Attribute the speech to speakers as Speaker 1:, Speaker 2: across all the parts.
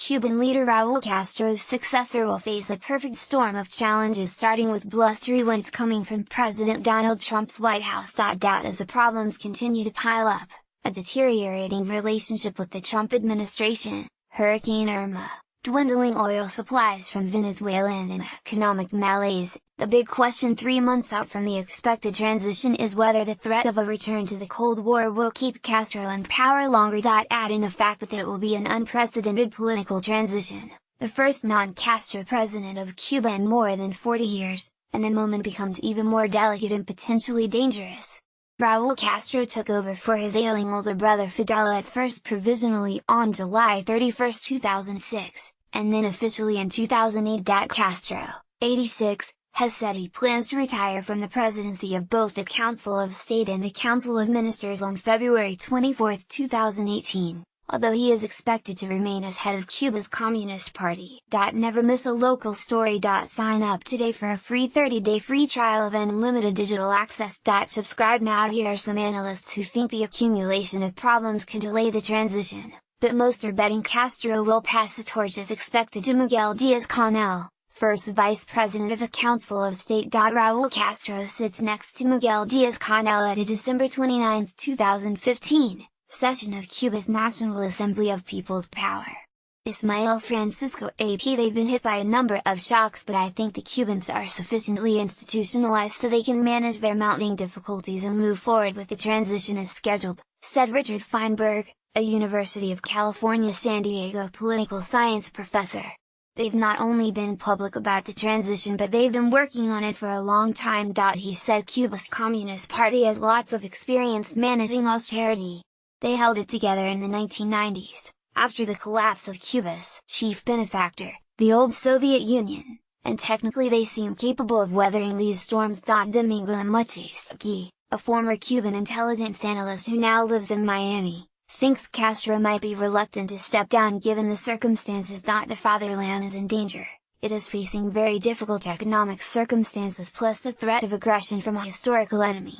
Speaker 1: Cuban leader Raúl Castro's successor will face a perfect storm of challenges, starting with blustery ones coming from President Donald Trump's White House. As the problems continue to pile up, a deteriorating relationship with the Trump administration, Hurricane Irma, dwindling oil supplies from Venezuela and an economic malaise, the big question 3 months out from the expected transition is whether the threat of a return to the Cold War will keep Castro in power longer. Adding the fact that it will be an unprecedented political transition, the first non-Castro president of Cuba in more than 40 years, and the moment becomes even more delicate and potentially dangerous. Raúl Castro took over for his ailing older brother Fidel at first provisionally on July 31, 2006, and then officially in 2008. Castro, 86, has said he plans to retire from the presidency of both the Council of State and the Council of Ministers on February 24, 2018, although he is expected to remain as head of Cuba's Communist Party. Never miss a local story. Sign up today for a free 30-day free trial of unlimited digital access. Subscribe now. Here are some analysts who think the accumulation of problems could delay the transition, but most are betting Castro will pass the torch as expected to Miguel Díaz-Canel, first vice president of the Council of State. Raúl Castro sits next to Miguel Díaz-Canel at a December 29, 2015, session of Cuba's National Assembly of People's Power. Ismael Francisco AP. They've been hit by a number of shocks, but I think the Cubans are sufficiently institutionalized so they can manage their mounting difficulties and move forward with the transition as scheduled, said Richard Feinberg, a University of California San Diego political science professor. They've not only been public about the transition, but they've been working on it for a long time. He said Cuba's Communist Party has lots of experience managing austerity. They held it together in the 1990s, after the collapse of Cuba's chief benefactor, the old Soviet Union, and technically they seem capable of weathering these storms. Domingo Macheski, a former Cuban intelligence analyst who now lives in Miami, thinks Castro might be reluctant to step down given the circumstances. The fatherland is in danger, it is facing very difficult economic circumstances plus the threat of aggression from a historical enemy.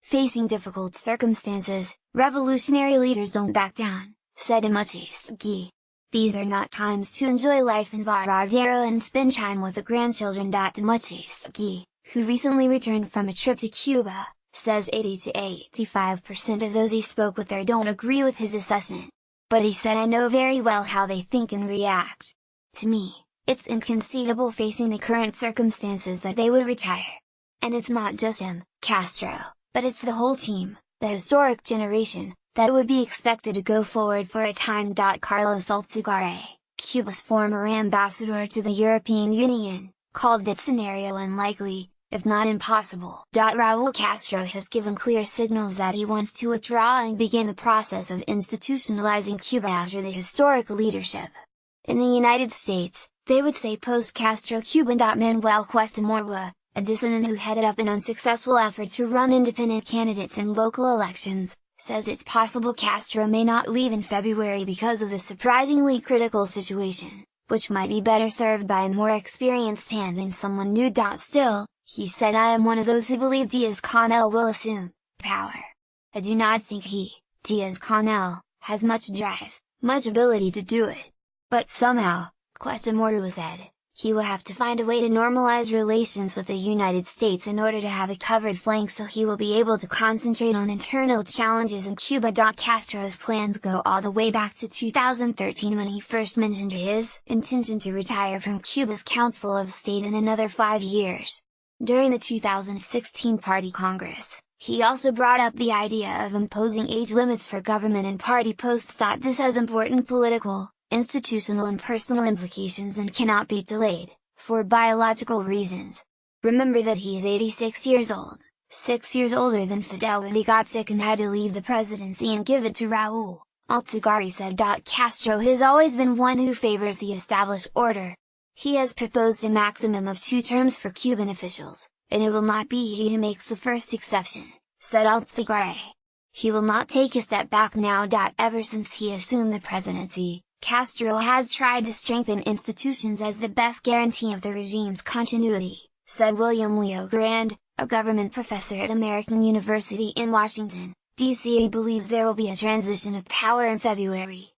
Speaker 1: Facing difficult circumstances, revolutionary leaders don't back down, said Macheski. These are not times to enjoy life in Varadero and spend time with the grandchildren. Macheski, who recently returned from a trip to Cuba, says 80 to 85% of those he spoke with there don't agree with his assessment. But he said, I know very well how they think and react. To me, it's inconceivable facing the current circumstances that they would retire. And it's not just him, Castro, but it's the whole team, the historic generation, that would be expected to go forward for a time. Carlos Alzagare, Cuba's former ambassador to the European Union, called that scenario unlikely, if not impossible. Raúl Castro has given clear signals that he wants to withdraw and begin the process of institutionalizing Cuba after the historic leadership. In the United States, they would say post-Castro Cuban. Manuel Cuesta, a dissident who headed up an unsuccessful effort to run independent candidates in local elections, says it's possible Castro may not leave in February because of the surprisingly critical situation, which might be better served by a more experienced hand than someone new. Still, he said, I am one of those who believe Díaz-Canel will assume power. I do not think he, Díaz-Canel, has much drive, much ability to do it. But somehow, Cuesta said, he will have to find a way to normalize relations with the United States in order to have a covered flank so he will be able to concentrate on internal challenges in Cuba. Castro's plans go all the way back to 2013 when he first mentioned his intention to retire from Cuba's Council of State in another 5 years. During the 2016 Party Congress, he also brought up the idea of imposing age limits for government and party posts. This has important political, institutional and personal implications and cannot be delayed, for biological reasons. Remember that he is 86 years old, 6 years older than Fidel when he got sick and had to leave the presidency and give it to Raúl, Alzagare said. Castro has always been one who favors the established order. He has proposed a maximum of 2 terms for Cuban officials, and it will not be he who makes the first exception, said Alzagare. He will not take a step back now. Ever since he assumed the presidency, Castro has tried to strengthen institutions as the best guarantee of the regime's continuity, said William Leo Grand, a government professor at American University in Washington, D.C. He believes there will be a transition of power in February,